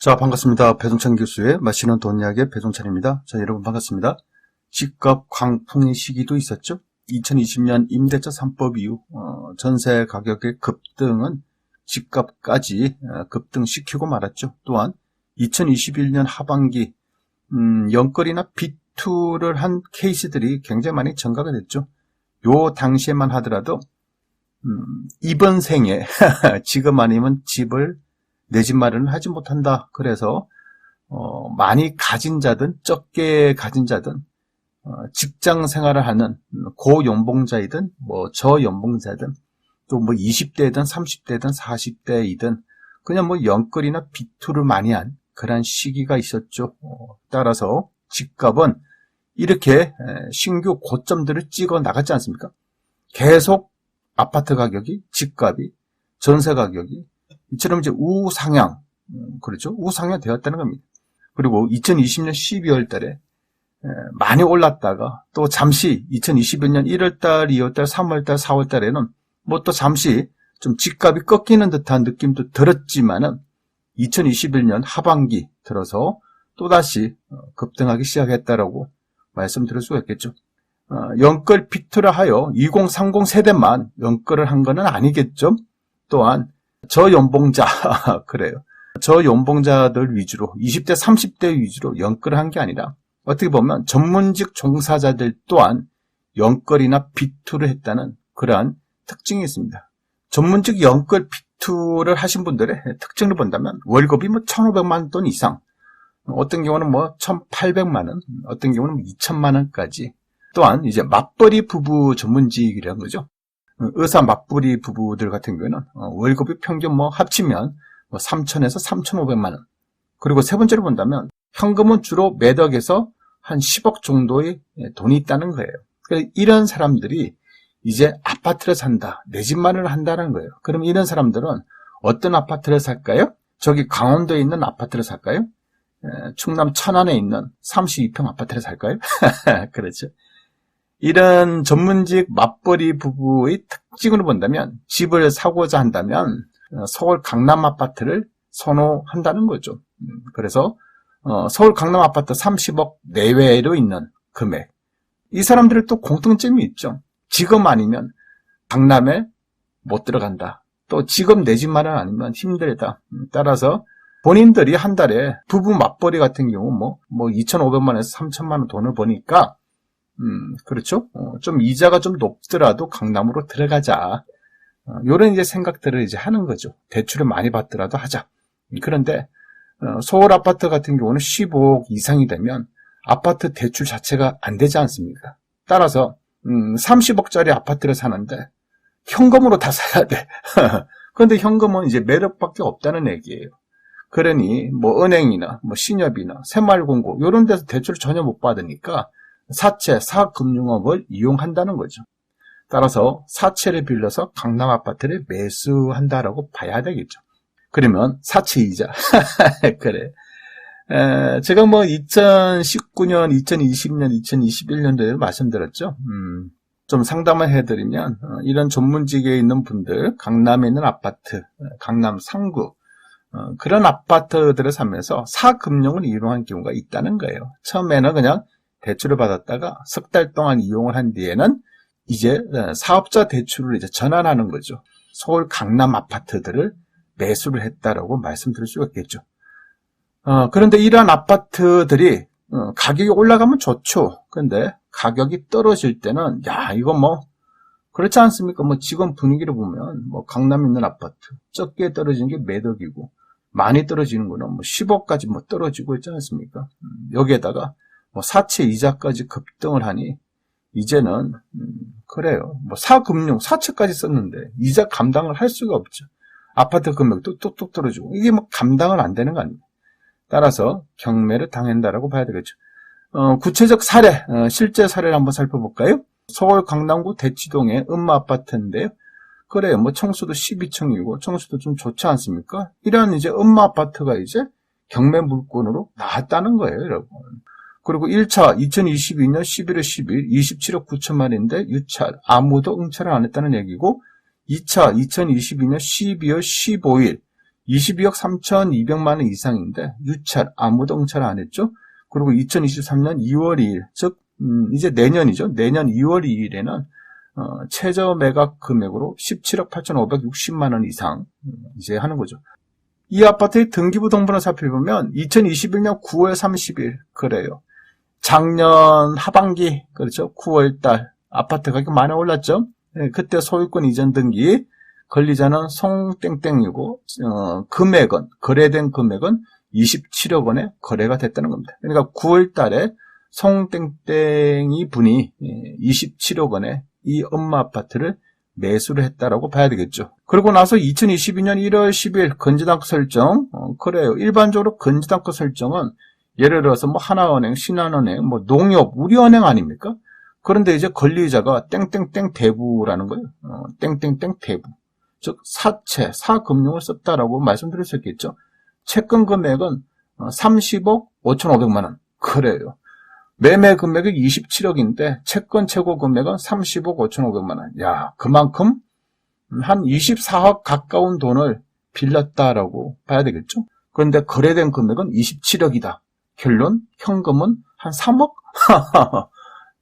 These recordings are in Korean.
자, 반갑습니다. 배종찬 교수의 마시는 돈 이야기의 배종찬입니다. 자, 여러분 반갑습니다. 집값 광풍의 시기도 있었죠. 2020년 임대차 3법 이후 전세 가격의 급등은 집값까지 급등시키고 말았죠. 또한 2021년 하반기 연끌이나 비투를 한 케이스들이 굉장히 많이 증가가 됐죠. 요 당시에만 하더라도 이번 생에 지금 아니면 집을 내 집 마련을 하지 못한다. 그래서 많이 가진 자든 적게 가진 자든 직장 생활을 하는 고연봉자이든 저연봉자든 또 20대든 30대든 40대이든 그냥 연끌이나 비투를 많이 한 그런 시기가 있었죠. 따라서 집값은 이렇게 신규 고점들을 찍어 나갔지 않습니까? 계속 아파트 가격이, 집값이, 전세 가격이 이처럼 이제 우상향, 그렇죠? 우상향 되었다는 겁니다. 그리고 2020년 12월 달에 많이 올랐다가 또 잠시 2021년 1월 달, 2월 달, 3월 달, 4월 달에는 또 잠시 좀 집값이 꺾이는 듯한 느낌도 들었지만은 2021년 하반기 들어서 또다시 급등하기 시작했다라고 말씀드릴 수가 있겠죠. 연끌 비투라 하여 2030 세대만 연끌을 한 거는 아니겠죠. 또한 저연봉자, 그래요. 저연봉자들 위주로 20대, 30대 위주로 연끌을 한 게 아니라 어떻게 보면 전문직 종사자들 또한 연끌이나 비투를 했다는 그러한 특징이 있습니다. 전문직 연끌 비투를 하신 분들의 특징을 본다면 월급이 1,500만 원 이상, 어떤 경우는 1,800만 원, 어떤 경우는 2,000만 원까지. 또한 이제 맞벌이 부부 전문직이라는 거죠. 의사 맞벌이 부부들 같은 경우에는 월급이 평균 합치면 3,000에서 3,500만 원. 그리고 세 번째로 본다면 현금은 주로 매덕에서 한 10억 정도의 돈이 있다는 거예요. 그래서 이런 사람들이 이제 아파트를 산다, 내 집 마련을 한다는 거예요. 그럼 이런 사람들은 어떤 아파트를 살까요? 저기 강원도에 있는 아파트를 살까요? 충남 천안에 있는 32평 아파트를 살까요? 그렇죠. 이런 전문직 맞벌이 부부의 특징으로 본다면 집을 사고자 한다면 서울 강남 아파트를 선호한다는 거죠. 그래서 서울 강남 아파트 30억 내외로 있는 금액. 이 사람들은 또 공통점이 있죠. 지금 아니면 강남에 못 들어간다. 또 지금 내 집 마련 아니면 힘들다. 따라서 본인들이 한 달에 부부 맞벌이 같은 경우 2,500만 원에서 3,000만 원 돈을 버니까 그렇죠. 좀 이자가 좀 높더라도 강남으로 들어가자. 요런 이제 생각들을 이제 하는 거죠. 대출을 많이 받더라도 하자. 그런데 서울 아파트 같은 경우는 15억 이상이 되면 아파트 대출 자체가 안 되지 않습니까? 따라서 30억짜리 아파트를 사는데 현금으로 다 사야 돼. 그런데 현금은 이제 매력밖에 없다는 얘기예요. 그러니 은행이나 신협이나 새마을금고 이런 데서 대출을 전혀 못 받으니까 사채, 사금융업을 이용한다는 거죠. 따라서 사채를 빌려서 강남 아파트를 매수한다라고 봐야 되겠죠. 그러면 사채이자. 그래. 제가 2019년, 2020년, 2021년도에 말씀드렸죠. 좀 상담을 해드리면 이런 전문직에 있는 분들, 강남에 있는 아파트, 강남 상구, 그런 아파트들을 사면서 사금융을 이용한 경우가 있다는 거예요. 처음에는 그냥 대출을 받았다가 석 달 동안 이용을 한 뒤에는 이제 사업자 대출을 이제 전환하는 거죠. 서울 강남 아파트들을 매수를 했다라고 말씀드릴 수가 있겠죠. 그런데 이러한 아파트들이 가격이 올라가면 좋죠. 그런데 가격이 떨어질 때는 이거 그렇지 않습니까? 지금 분위기를 보면 강남에 있는 아파트 적게 떨어지는 게 매덕이고 많이 떨어지는 거는 10억까지 떨어지고 있지 않습니까? 여기에다가 사채 이자까지 급등을 하니 이제는 그래요. 사금융 사채까지 썼는데 이자 감당을 할 수가 없죠. 아파트 금액도 뚝뚝 떨어지고 이게 감당을 안 되는 거 아닙니까? 따라서 경매를 당한다라고 봐야 되겠죠. 구체적 사례, 실제 사례를 한번 살펴볼까요? 서울 강남구 대치동의 음마아파트인데요. 그래요. 청수도 12층이고 청수도 좀 좋지 않습니까? 이런 이제 음마아파트가 이제 경매 물건으로 나왔다는 거예요, 여러분. 그리고 1차 2022년 11월 10일 27억 9천만인데 유찰 아무도 응찰을 안 했다는 얘기고 2차 2022년 12월 15일 22억 3,200만 원 이상인데 유찰, 아무도 응찰 안 했죠. 그리고 2023년 2월 2일, 즉 이제 내년이죠. 내년 2월 2일에는 최저 매각 금액으로 17억 8,560만 원 이상 이제 하는 거죠. 이 아파트의 등기부 등본을 살펴보면 2021년 9월 30일 그래요. 작년 하반기 그렇죠. 9월달 아파트 가격 많이 올랐죠. 네, 그때 소유권 이전 등기 권리자는 송땡땡이고 금액은 거래된 금액은 27억 원에 거래가 됐다는 겁니다. 그러니까 9월달에 송땡땡이 분이 27억 원에 이 엄마 아파트를 매수를 했다라고 봐야 되겠죠. 그러고 나서 2022년 1월 10일 건지당권 설정 그래요. 일반적으로 건지당권 설정은 예를 들어서 뭐 하나은행, 신한은행, 뭐 농협, 우리은행 아닙니까? 그런데 이제 권리자가 땡땡땡 대부라는 거예요. 땡땡땡 대부. 즉 사채, 사금융을 썼다라고 말씀드릴 수 있겠죠. 채권 금액은 30억 5,500만 원. 그래요. 매매 금액이 27억인데 채권 최고 금액은 30억 5,500만 원. 야, 그만큼 한 24억 가까운 돈을 빌렸다라고 봐야 되겠죠. 그런데 거래된 금액은 27억이다. 결론, 현금은 한 3억?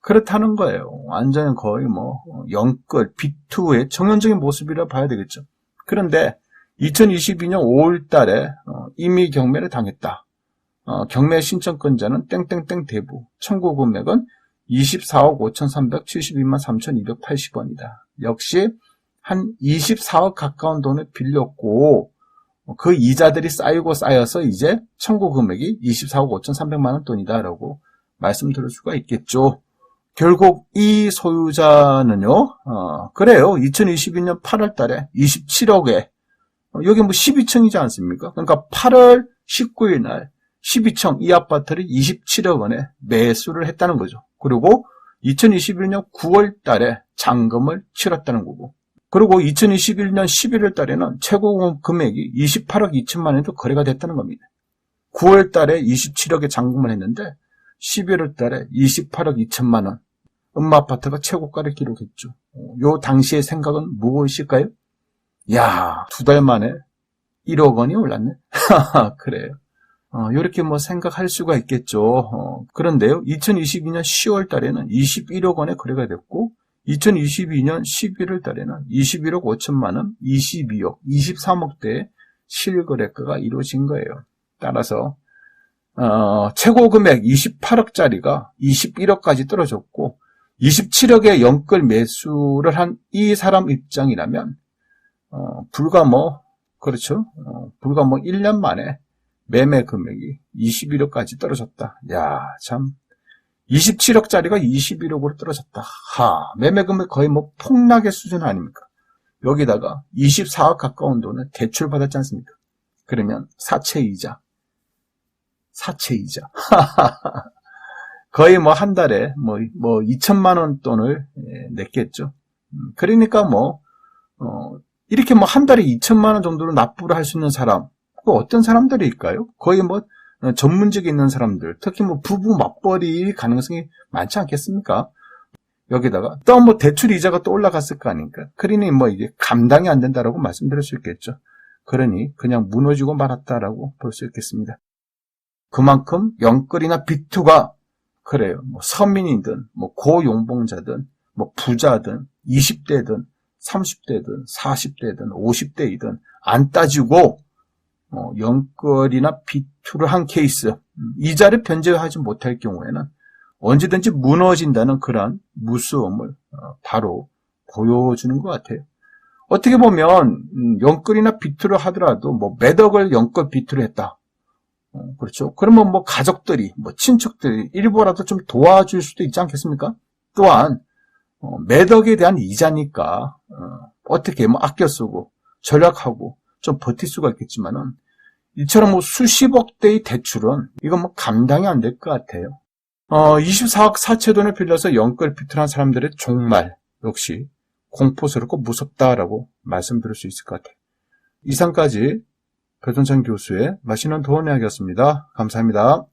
그렇다는 거예요. 완전히 거의 뭐 영끌, B2의 정연적인 모습이라 봐야 되겠죠. 그런데 2022년 5월 달에 임의 경매를 당했다. 경매 신청권자는 땡땡땡 대부. 청구 금액은 24억 5,372만 3,280원이다. 역시 한 24억 가까운 돈을 빌렸고 그 이자들이 쌓이고 쌓여서 이제 청구 금액이 24억 5,300만 원 돈이다라고 말씀드릴 수가 있겠죠. 결국 이 소유자는요, 그래요. 2022년 8월 달에 27억에, 여기 뭐 12층이지 않습니까? 그러니까 8월 19일 날 12층 이 아파트를 27억 원에 매수를 했다는 거죠. 그리고 2021년 9월 달에 잔금을 치렀다는 거고. 그리고 2021년 11월 달에는 최고 금액이 28억 2천만 원도 거래가 됐다는 겁니다. 9월 달에 27억에 잔금을 했는데 11월 달에 28억 2천만 원. 엄마 아파트가 최고가를 기록했죠. 요 당시의 생각은 무엇일까요? 야, 2달 만에 1억 원이 올랐네. 그래요. 이렇게 뭐 생각할 수가 있겠죠. 그런데요, 2022년 10월 달에는 21억 원에 거래가 됐고, 2022년 11월 달에는 21억 5천만 원, 22억, 23억대의 실거래가가 이루어진 거예요. 따라서 최고 금액 28억짜리가 21억까지 떨어졌고 27억의 연끌 매수를 한 이 사람 입장이라면 불과 뭐 1년 만에 매매 금액이 21억까지 떨어졌다. 야, 참 27억짜리가 21억으로 떨어졌다. 매매 금액 거의 뭐 폭락의 수준 아닙니까? 여기다가 24억 가까운 돈을 대출받았지 않습니까? 그러면 사채이자 거의 뭐 한 달에 뭐 2천만 원 돈을 냈겠죠. 그러니까 이렇게 뭐 한 달에 2천만 원 정도로 납부를 할 수 있는 사람, 어떤 사람들일까요? 거의 뭐 전문직에 있는 사람들, 특히 뭐 부부 맞벌이 가능성이 많지 않겠습니까? 여기다가 또 뭐 대출 이자가 또 올라갔을 거 아닙니까? 그러니 뭐 이게 감당이 안 된다라고 말씀드릴 수 있겠죠. 그러니 그냥 무너지고 말았다라고 볼 수 있겠습니다. 그만큼 연끌이나 B2가 그래요. 뭐 서민이든 뭐 고용봉자든 뭐 부자든 20대든 30대든 40대든 50대이든 안 따지고 연끌이나 B2를 한 케이스, 이자를 변제하지 못할 경우에는 언제든지 무너진다는 그런 무서움을 바로 보여주는 것 같아요. 어떻게 보면 연끌이나 B2를 하더라도 뭐 몇 억을 연끌 B2를 했다. 그렇죠. 그러면 뭐 가족들이, 뭐 친척들이 일부라도 좀 도와줄 수도 있지 않겠습니까? 또한 몇 억에 대한 이자니까 어떻게 뭐 아껴 쓰고 절약하고 좀 버틸 수가 있겠지만은 이처럼 뭐 수십억대의 대출은 이건 뭐 감당이 안 될 것 같아요. 24억 사채돈을 빌려서 연끌 비틀한 사람들의 종말 역시 공포스럽고 무섭다라고 말씀드릴 수 있을 것 같아요. 이상까지 배종찬 교수의 맛있는 도움 이야기였습니다. 감사합니다.